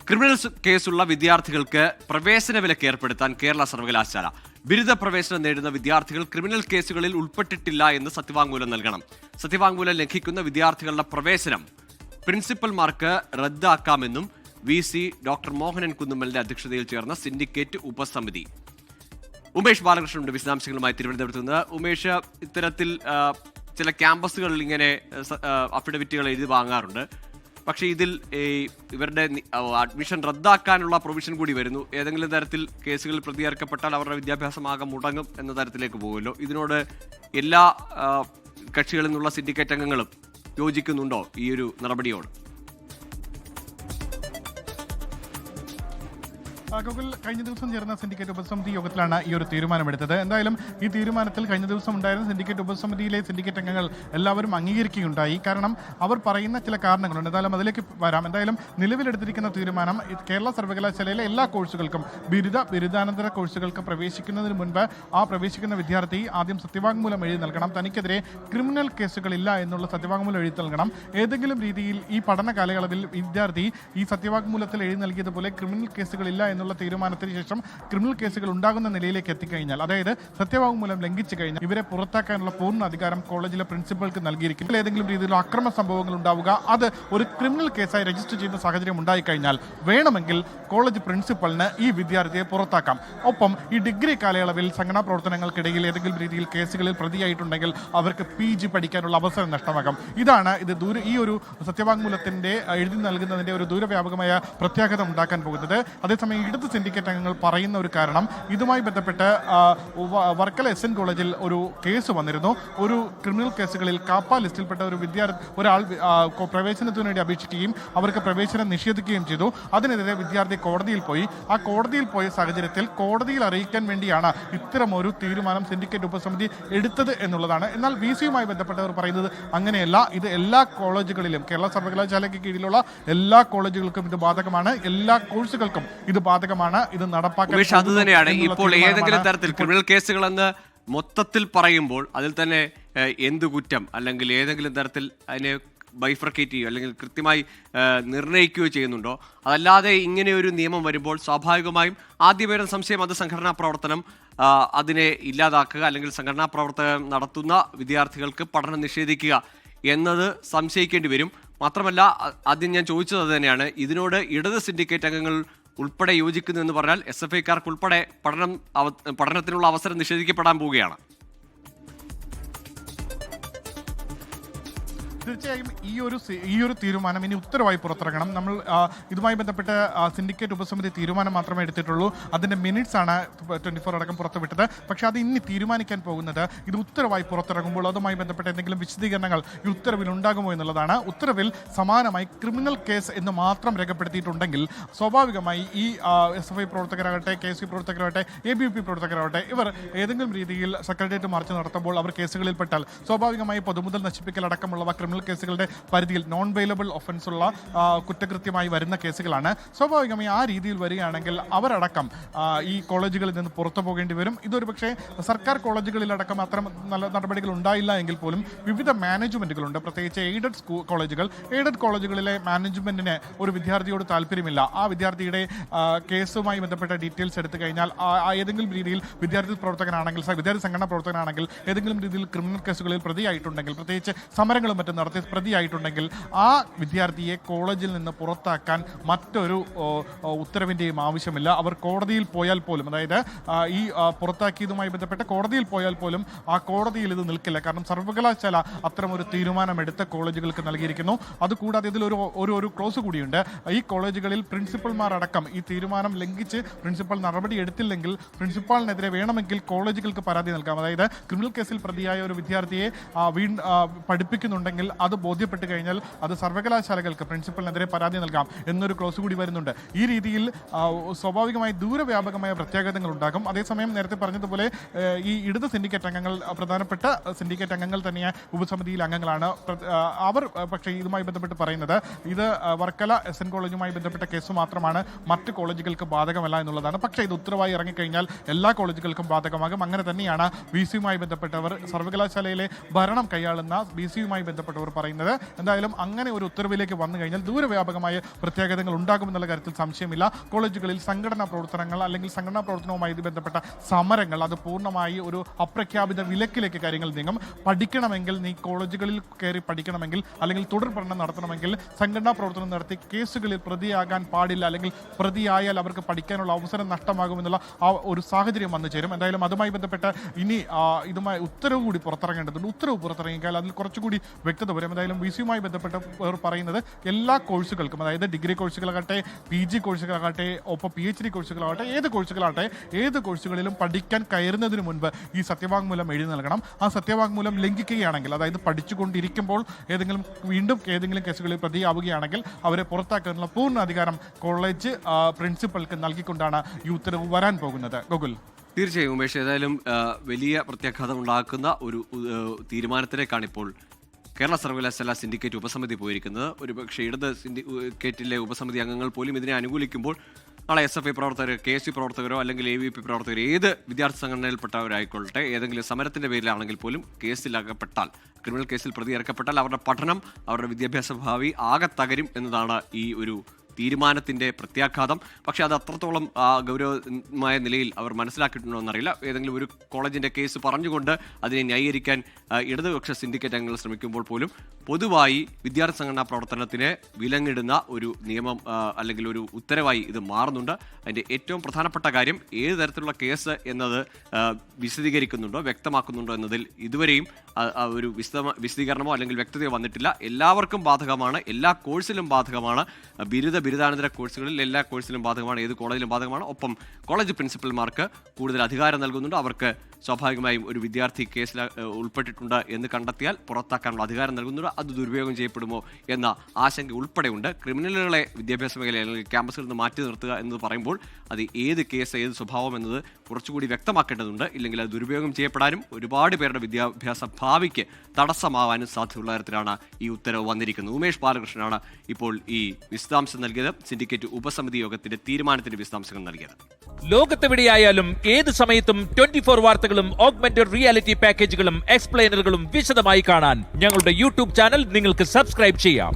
Criminal കേസുള്ള വിദ്യാർത്ഥികൾക്ക് പ്രവേശന വിലക്ക് ഏർപ്പെടുത്താൻ കേരള സർവകലാശാല. ബിരുദ പ്രവേശനം നേടുന്ന വിദ്യാർത്ഥികൾ ക്രിമിനൽ കേസുകളിൽ ഉൾപ്പെട്ടിട്ടില്ല എന്ന് സത്യവാങ്മൂലം നൽകണം. സത്യവാങ്മൂലം ലംഘിക്കുന്ന വിദ്യാർത്ഥികളുടെ പ്രവേശനം പ്രിൻസിപ്പൽമാർക്ക് റദ്ദാക്കാമെന്നും VC ഡോക്ടർ മോഹനൻ കുന്നുമ്മലിന്റെ അധ്യക്ഷതയിൽ ചേർന്ന സിൻഡിക്കേറ്റ് ഉപസമിതി. ഉമേഷ് ബാലകൃഷ്ണനുണ്ട് വിശദാംശങ്ങളുമായി തിരുവനന്തപുരത്ത് നിന്ന്. ഉമേഷ്, ഇത്തരത്തിൽ ചില ക്യാമ്പസുകളിൽ ഇങ്ങനെ അഫിഡവിറ്റുകൾ എഴുതി വാങ്ങാറുണ്ട്. പക്ഷേ ഇതിൽ ഇവരുടെ അഡ്മിഷൻ റദ്ദാക്കാനുള്ള പ്രൊവിഷൻ കൂടി വരുന്നു. ഏതെങ്കിലും തരത്തിൽ കേസുകളിൽ പ്രതികരിക്കപ്പെട്ടാൽ അവരുടെ വിദ്യാഭ്യാസമാകെ മുടങ്ങും എന്ന തരത്തിലേക്ക് പോകുമല്ലോ. ഇതിനോട് എല്ലാ കക്ഷികളിൽ നിന്നുള്ള സിൻഡിക്കേറ്റ് അംഗങ്ങളും യോജിക്കുന്നുണ്ടോ ഈ ഒരു നടപടിയോട്? ഗൂഗിൾ കഴിഞ്ഞ ദിവസം ചേർന്ന സിൻഡിക്കേറ്റ് ഉപസമിതി യോഗത്തിലാണ് ഈ ഒരു തീരുമാനമെടുത്തത്. എന്തായാലും ഈ തീരുമാനത്തിൽ കഴിഞ്ഞ ദിവസം ഉണ്ടായിരുന്ന സിൻഡിക്കേറ്റ് ഉപസമിതിയിലെ സിൻഡിക്കേറ്റ് അംഗങ്ങൾ എല്ലാവരും അംഗീകരിക്കുകയുണ്ടായി. കാരണം അവർ പറയുന്ന ചില കാരണങ്ങളുണ്ട്. എന്തായാലും അതിലേക്ക് വരാം. എന്തായാലും നിലവിലെടുത്തിരിക്കുന്ന തീരുമാനം കേരള സർവകലാശാലയിലെ എല്ലാ കോഴ്സുകൾക്കും ബിരുദാനന്തര കോഴ്സുകൾക്ക് പ്രവേശിക്കുന്നതിന് മുൻപ് ആ പ്രവേശിക്കുന്ന വിദ്യാർത്ഥി ആദ്യം സത്യവാങ്മൂലം എഴുതി നൽകണം. തനിക്കെതിരെ ക്രിമിനൽ കേസുകളില്ല എന്നുള്ള സത്യവാങ്മൂലം എഴുതി നൽകണം. ഏതെങ്കിലും രീതിയിൽ ഈ പഠന കാലയളവിൽ വിദ്യാർത്ഥി ഈ സത്യവാങ്മൂലത്തിൽ എഴുതി നൽകിയതുപോലെ ക്രിമിനൽ കേസുകളില്ല എന്നുള്ള തീരുമാനത്തിന് ശേഷം ക്രിമിനൽ കേസുകൾ ഉണ്ടാകുന്ന നിലയിലേക്ക് എത്തിക്കഴിഞ്ഞാൽ, അതായത് സത്യവാങ്മൂലം ലംഘിച്ചു കഴിഞ്ഞാൽ ഇവരെ പുറത്താക്കാനുള്ള പൂർണ്ണ അധികാരം കോളേജിലെ പ്രിൻസിപ്പൾക്ക് നൽകിയിരിക്കും. ഏതെങ്കിലും രീതിയിലുള്ള അക്രമ സംഭവങ്ങൾ ഉണ്ടാവുക, അത് ഒരു ക്രിമിനൽ കേസായി രജിസ്റ്റർ ചെയ്യുന്ന സാഹചര്യം ഉണ്ടായിക്കഴിഞ്ഞാൽ വേണമെങ്കിൽ കോളേജ് പ്രിൻസിപ്പലിന് ഈ വിദ്യാർത്ഥിയെ പുറത്താക്കാം. ഒപ്പം ഈ ഡിഗ്രി കാലയളവിൽ സംഘടനാ പ്രവർത്തനങ്ങൾക്കിടയിൽ ഏതെങ്കിലും രീതിയിൽ കേസുകളിൽ പ്രതിയായിട്ടുണ്ടെങ്കിൽ അവർക്ക് PG പഠിക്കാനുള്ള അവസരം നഷ്ടമാകാം. ഇതാണ് ഈ ഒരു സത്യവാങ്മൂലത്തിന്റെ എഴുതി നൽകുന്നതിന്റെ ഒരു ദൂരവ്യാപകമായ പ്രത്യാഘാതം ഉണ്ടാക്കാൻ പോകുന്നത്. അതേസമയം ഇടത് സിൻഡിക്കേറ്റ് അംഗങ്ങൾ പറയുന്ന ഒരു കാരണം, ഇതുമായി ബന്ധപ്പെട്ട് വർക്കല SN കോളേജിൽ ഒരു കേസ് വന്നിരുന്നു. ഒരു ക്രിമിനൽ കേസുകളിൽ കാപ്പ ലിസ്റ്റിൽപ്പെട്ട ഒരാൾ പ്രവേശനത്തിന് വേണ്ടി അപേക്ഷിക്കുകയും അവർക്ക് പ്രവേശനം നിഷേധിക്കുകയും ചെയ്തു. അതിനെതിരെ വിദ്യാർത്ഥി കോടതിയിൽ പോയി. ആ കോടതിയിൽ പോയ സാഹചര്യത്തിൽ കോടതിയിൽ അറിയിക്കാൻ വേണ്ടിയാണ് ഇത്തരമൊരു തീരുമാനം സിൻഡിക്കേറ്റ് ഉപസമിതി എടുത്തത് എന്നുള്ളതാണ്. എന്നാൽ VCയുമായി ബന്ധപ്പെട്ടവർ പറയുന്നത് അങ്ങനെയല്ല. ഇത് എല്ലാ കോളേജുകളിലും, കേരള സർവകലാശാലയ്ക്ക് കീഴിലുള്ള എല്ലാ കോളേജുകൾക്കും ഇത് ബാധകമാണ്. എല്ലാ കോഴ്സുകൾക്കും ഇത് ബാധകമാണ്. ഇത് നടപ്പാക്കാൻ അത് തന്നെയാണ്. ഇപ്പോൾ ഏതെങ്കിലും തരത്തിൽ ക്രിമിനൽ കേസുകളെന്ന് മൊത്തത്തിൽ പറയുമ്പോൾ അതിൽ തന്നെ എന്ത് കുറ്റം അല്ലെങ്കിൽ ഏതെങ്കിലും തരത്തിൽ അതിനെ ബൈഫർക്കേറ്റ് ചെയ്യുകയോ അല്ലെങ്കിൽ കൃത്യമായി നിർണ്ണയിക്കുകയോ ചെയ്യുന്നുണ്ടോ? അതല്ലാതെ ഇങ്ങനെ ഒരു നിയമം വരുമ്പോൾ സ്വാഭാവികമായും ആദ്യം വരുന്ന സംശയം അത് സംഘടനാ പ്രവർത്തനം അതിനെ ഇല്ലാതാക്കുക അല്ലെങ്കിൽ സംഘടനാ പ്രവർത്തനം നടത്തുന്ന വിദ്യാർത്ഥികൾക്ക് പഠനം നിഷേധിക്കുക എന്നത് സംശയിക്കേണ്ടി വരും. മാത്രമല്ല, ആദ്യം ഞാൻ ചോദിച്ചത് അത് തന്നെയാണ്. ഇതിനോട് ഇടത് സിൻഡിക്കേറ്റ് അംഗങ്ങൾ ഉൾപ്പെടെ യോജിക്കുന്നു എന്ന് പറഞ്ഞാൽ SFIക്കാർക്ക് ഉൾപ്പെടെ പഠനത്തിനുള്ള അവസരം നിഷേധിക്കപ്പെടാൻ പോവുകയാണ്. തീർച്ചയായും ഈ ഒരു തീരുമാനം ഇനി ഉത്തരവായി പുറത്തിറങ്ങണം. നമ്മൾ ഇതുമായി ബന്ധപ്പെട്ട് സിൻഡിക്കേറ്റ് ഉപസമിതി തീരുമാനം മാത്രമേ എടുത്തിട്ടുള്ളൂ. അതിൻ്റെ മിനിറ്റ്സ് ആണ് 24 അടക്കം പുറത്തുവിട്ടത്. പക്ഷേ അത് ഇനി തീരുമാനിക്കാൻ പോകുന്നത് ഇത് ഉത്തരവായി പുറത്തിറങ്ങുമ്പോൾ അതുമായി ബന്ധപ്പെട്ട എന്തെങ്കിലും വിശദീകരണങ്ങൾ ഈ ഉത്തരവിൽ ഉണ്ടാകുമോ എന്നുള്ളതാണ്. ഉത്തരവിൽ സമാനമായി ക്രിമിനൽ കേസ് എന്ന് മാത്രം രേഖപ്പെടുത്തിയിട്ടുണ്ടെങ്കിൽ സ്വാഭാവികമായി ഈ SFI പ്രവർത്തകരാകട്ടെ, KSU പ്രവർത്തകരാകട്ടെ, ABVP പ്രവർത്തകരാകട്ടെ, ഇവർ ഏതെങ്കിലും രീതിയിൽ സെക്രട്ടേറിയറ്റ് മാർച്ച് നടത്തുമ്പോൾ അവർ കേസുകളിൽപ്പെട്ടാൽ സ്വാഭാവികമായി പൊതുമുതൽ നശിപ്പിക്കൽ അടക്കമുള്ളവ ക്രിമിനൽ കേസുകളുടെ പരിധിയിൽ നോൺ വെയിലബിൾ ഒഫൻസ് ഉള്ള കുറ്റകൃത്യമായി വരുന്ന കേസുകളാണ്. സ്വാഭാവികമായി ആ രീതിയിൽ വരികയാണെങ്കിൽ അവരടക്കം ഈ കോളേജുകളിൽ നിന്ന് പുറത്തു പോകേണ്ടി വരും. ഇതൊരു പക്ഷേ സർക്കാർ കോളേജുകളിലടക്കം അത്തരം നല്ല നടപടികൾ ഉണ്ടായില്ല എങ്കിൽ പോലും വിവിധ മാനേജ്മെന്റുകളുണ്ട്, പ്രത്യേകിച്ച് എയ്ഡഡ് കോളേജുകളിലെ മാനേജ്മെന്റിന് ഒരു വിദ്യാർത്ഥിയോട് താല്പര്യമില്ല. ആ വിദ്യാർത്ഥിയുടെ കേസുമായി ബന്ധപ്പെട്ട ഡീറ്റെയിൽസ് എടുത്തു കഴിഞ്ഞാൽ ഏതെങ്കിലും രീതിയിൽ വിദ്യാർത്ഥി സംഘടനാ പ്രവർത്തകനാണെങ്കിൽ ഏതെങ്കിലും രീതിയിൽ ക്രിമിനൽ കേസുകളിൽ പ്രതിയായിട്ടുണ്ടെങ്കിൽ, പ്രത്യേകിച്ച് സമരങ്ങളും മറ്റും നടത്തി പ്രതിയായിട്ടുണ്ടെങ്കിൽ ആ വിദ്യാർത്ഥിയെ കോളേജിൽ നിന്ന് പുറത്താക്കാൻ മറ്റൊരു ഉത്തരവിൻ്റെയും ആവശ്യമില്ല. അവർ കോടതിയിൽ പോയാൽ പോലും, അതായത് ഈ പുറത്താക്കിയതുമായി ബന്ധപ്പെട്ട് കോടതിയിൽ പോയാൽ പോലും ആ കോടതിയിൽ ഇത് നിൽക്കില്ല. കാരണം സർവകലാശാല അത്തരമൊരു തീരുമാനമെടുത്ത കോളേജുകൾക്ക് നൽകിയിരിക്കുന്നു. അതുകൂടാതെ ഇതിൽ ഒരു ക്ലോസ് കൂടിയുണ്ട്. ഈ കോളേജുകളിൽ പ്രിൻസിപ്പൽമാർ അടക്കം ഈ തീരുമാനം ലംഘിച്ച് പ്രിൻസിപ്പൽ നടപടി എടുത്തില്ലെങ്കിൽ പ്രിൻസിപ്പാളിനെതിരെ വേണമെങ്കിൽ കോളേജുകൾക്ക് പരാതി നൽകാം. അതായത് ക്രിമിനൽ കേസിൽ പ്രതിയായ ഒരു വിദ്യാർത്ഥിയെ പഠിപ്പിക്കുന്നുണ്ടെങ്കിൽ അത് ബോധ്യപ്പെട്ട് കഴിഞ്ഞാൽ അത് സർവകലാശാലകൾക്ക് പ്രിൻസിപ്പലിനെതിരെ പരാതി നൽകാം എന്നൊരു ക്ലോസ് കൂടി വരുന്നുണ്ട്. ഈ രീതിയിൽ സ്വാഭാവികമായി ദൂരവ്യാപകമായ പ്രത്യാഘാതങ്ങൾ ഉണ്ടാകും. അതേസമയം നേരത്തെ പറഞ്ഞതുപോലെ ഈ ഇടത് സിൻഡിക്കേറ്റ് അംഗങ്ങൾ, പ്രധാനപ്പെട്ട സിൻഡിക്കേറ്റ് അംഗങ്ങൾ തന്നെ ഉപസമിതിയിൽ അംഗങ്ങളാണ്. അവർ പക്ഷേ ഇതുമായി ബന്ധപ്പെട്ട് പറയുന്നത് ഇത് വർക്കല SN കോളേജുമായി ബന്ധപ്പെട്ട കേസ് മാത്രമാണ്, മറ്റ് കോളേജുകൾക്ക് ബാധകമല്ല എന്നുള്ളതാണ്. പക്ഷേ ഇത് ഉത്തരവായി ഇറങ്ങിക്കഴിഞ്ഞാൽ എല്ലാ കോളേജുകൾക്കും ബാധകമാകും. അങ്ങനെ തന്നെയാണ് VCയുമായി ബന്ധപ്പെട്ടവർ, സർവകലാശാലയിലെ ഭരണം കൈയാളുന്ന VCയുമായി ബന്ധപ്പെട്ട ബന്ധപ്പെട്ടവർ പറയുന്നത്. എന്തായാലും അങ്ങനെ ഒരു ഉത്തരവിലേക്ക് വന്നു കഴിഞ്ഞാൽ ദൂരവ്യാപകമായ പ്രത്യാഘാതങ്ങൾ ഉണ്ടാകുമെന്നുള്ള കാര്യത്തിൽ സംശയമില്ല. കോളേജുകളിൽ സംഘടനാ പ്രവർത്തനങ്ങൾ അല്ലെങ്കിൽ സംഘടനാ പ്രവർത്തനവുമായി ബന്ധപ്പെട്ട സമരങ്ങൾ അത് പൂർണ്ണമായി ഒരു അപ്രഖ്യാപിത വിലക്കിലേക്ക് കാര്യങ്ങൾ നീങ്ങും. പഠിക്കണമെങ്കിൽ നീ കോളേജുകളിൽ കയറി പഠിക്കണമെങ്കിൽ അല്ലെങ്കിൽ തുടർ പഠനം നടത്തണമെങ്കിൽ സംഘടനാ പ്രവർത്തനം നടത്തി കേസുകളിൽ പ്രതിയാകാൻ പാടില്ല, അല്ലെങ്കിൽ പ്രതിയായാൽ അവർക്ക് പഠിക്കാനുള്ള അവസരം നഷ്ടമാകുമെന്നുള്ള ആ ഒരു സാഹചര്യം വന്നു ചേരും. എന്തായാലും അതുമായി ബന്ധപ്പെട്ട് ഇനി ഇതുമായി ഉത്തരവ് കൂടി പുറത്തിറങ്ങേണ്ടതുണ്ട്. ഉത്തരവ് പുറത്തിറങ്ങിയാൽ അതിൽ കുറച്ചുകൂടി വ്യക്തത വരും. എന്തായാലും വിസിയുമായി ബന്ധപ്പെട്ട് പറയുന്നത് എല്ലാ കോഴ്സുകൾക്കും, അതായത് ഡിഗ്രി കോഴ്സുകളാകട്ടെ, PG കോഴ്സുകളാകട്ടെ, ഒപ്പം PhD കോഴ്സുകളാകട്ടെ, ഏത് കോഴ്സുകളിലും പഠിക്കാൻ കയറുന്നതിന് മുൻപ് ഈ സത്യവാങ്മൂലം എഴുതി നൽകണം. ആ സത്യവാങ്മൂലം ലംഘിക്കുകയാണെങ്കിൽ, അതായത് പഠിച്ചുകൊണ്ടിരിക്കുമ്പോൾ വീണ്ടും ഏതെങ്കിലും കേസുകളിൽ പ്രതിയാവുകയാണെങ്കിൽ അവരെ പുറത്താക്കാനുള്ള പൂർണ്ണ അധികാരം കോളേജ് പ്രിൻസിപ്പൽക്ക് നൽകിക്കൊണ്ടാണ് ഈ ഉത്തരവ് വരാൻ പോകുന്നത്. ഗോകുൽ. തീർച്ചയായും ഉമേഷ്, ഏതായാലും വലിയ പ്രത്യാഘാതം ഉണ്ടാക്കുന്ന ഒരു തീരുമാനത്തിലേക്കാണ് ഇപ്പോൾ കേരള സർവകലാശാല സിൻഡിക്കേറ്റ് ഉപസമിതി പോയിരിക്കുന്നത്. ഒരുപക്ഷെ ഇടത് സിൻഡിക്കേറ്റിലെ ഉപസമിതി അംഗങ്ങൾ പോലും ഇതിനെ അനുകൂലിക്കുമ്പോൾ നാളെ SFI പ്രവർത്തകർ, KSU പ്രവർത്തകരോ അല്ലെങ്കിൽ AVP പ്രവർത്തകരോ ഏത് വിദ്യാർത്ഥി സംഘടനയിൽപ്പെട്ടവരായിക്കൊള്ളട്ടെ ഏതെങ്കിലും സമരത്തിന്റെ പേരിലാണെങ്കിൽ പോലും കേസിലകപ്പെട്ടാൽ, ക്രിമിനൽ കേസിൽ പ്രതി ഇറക്കപ്പെട്ടാൽ അവരുടെ പഠനം, അവരുടെ വിദ്യാഭ്യാസ ഭാവി ആകെ തകരും എന്നതാണ് ഈ ഒരു തീരുമാനത്തിന്റെ പ്രത്യാഘാതം. പക്ഷേ അത് അത്രത്തോളം ഗൗരവമായ നിലയിൽ അവർ മനസ്സിലാക്കിയിട്ടുണ്ടോ എന്നറിയില്ല. ഏതെങ്കിലും ഒരു കോളേജിന്റെ കേസ് പറഞ്ഞുകൊണ്ട് അതിനെ ന്യായീകരിക്കാൻ ഇടതുപക്ഷ സിൻഡിക്കേറ്റ് അംഗങ്ങൾ ശ്രമിക്കുമ്പോൾ പോലും പൊതുവായി വിദ്യാർത്ഥി സംഘടനാ പ്രവർത്തനത്തിന് വിലങ്ങിടുന്ന ഒരു നിയമം അല്ലെങ്കിൽ ഒരു ഉത്തരവായി ഇത് മാറുന്നുണ്ട്. അതിന്റെ ഏറ്റവും പ്രധാനപ്പെട്ട കാര്യം ഏത് തരത്തിലുള്ള കേസ് എന്നത് വിശദീകരിക്കുന്നുണ്ടോ, വ്യക്തമാക്കുന്നുണ്ടോ എന്നതിൽ ഇതുവരെയും ഒരു വിശദീകരണമോ അല്ലെങ്കിൽ വ്യക്തതയോ വന്നിട്ടില്ല. എല്ലാവർക്കും ബാധകമാണ്, എല്ലാ കോഴ്സിലും ബാധകമാണ്, ബിരുദാനന്തര കോഴ്സുകളിൽ എല്ലാ കോഴ്സിലും ബാധകമാണ്, ഏത് കോളേജിലും ബാധകമാണ്. ഒപ്പം കോളേജ് പ്രിൻസിപ്പൽമാർക്ക് കൂടുതൽ അധികാരം നൽകുന്നുണ്ട്. അവർക്ക് സ്വാഭാവികമായും ഒരു വിദ്യാർത്ഥി കേസിൽ ഉൾപ്പെട്ടിട്ടുണ്ട് എന്ന് കണ്ടെത്തിയാൽ പുറത്താക്കാനുള്ള അധികാരം നൽകുന്നുണ്ട്. അത് ദുരുപയോഗം ചെയ്യപ്പെടുമോ എന്ന ആശങ്ക ഉൾപ്പെടെയുണ്ട്. ക്രിമിനലുകളെ വിദ്യാഭ്യാസ മേഖലയിൽ അല്ലെങ്കിൽ ക്യാമ്പസുകളിൽ നിന്ന് മാറ്റി നിർത്തുക എന്ന് പറയുമ്പോൾ അത് ഏത് കേസ്, ഏത് സ്വഭാവം എന്നത് കുറച്ചുകൂടി വ്യക്തമാക്കേണ്ടതുണ്ട്. ഇല്ലെങ്കിൽ അത് ദുരുപയോഗം ചെയ്യപ്പെടാനും ഒരുപാട് പേരുടെ വിദ്യാഭ്യാസ ഭാവിക്ക് തടസ്സമാവാനും സാധ്യതയുള്ള തരത്തിലാണ് ഈ ഉത്തരവ് വന്നിരിക്കുന്നത്. ഉമേഷ് ബാലകൃഷ്ണനാണ് ഇപ്പോൾ ഈ വിശദാംശം നൽകിയത്. സിൻഡിക്കേറ്റ് ഉപസമിതി യോഗത്തിന്റെ തീരുമാനത്തിന്റെ വിശദാംശങ്ങൾ നൽകിയത്. ലോകത്തെവിടെയായാലും ഏത് സമയത്തും 24 വാർത്തകളും ഓഗ്മെന്റഡ് റിയാലിറ്റി പാക്കേജുകളും എക്സ്പ്ലെയിനറുകളും വിശദമായി കാണാൻ ഞങ്ങളുടെ YouTube ചാനൽ നിങ്ങൾക്ക് സബ്സ്ക്രൈബ് ചെയ്യാം.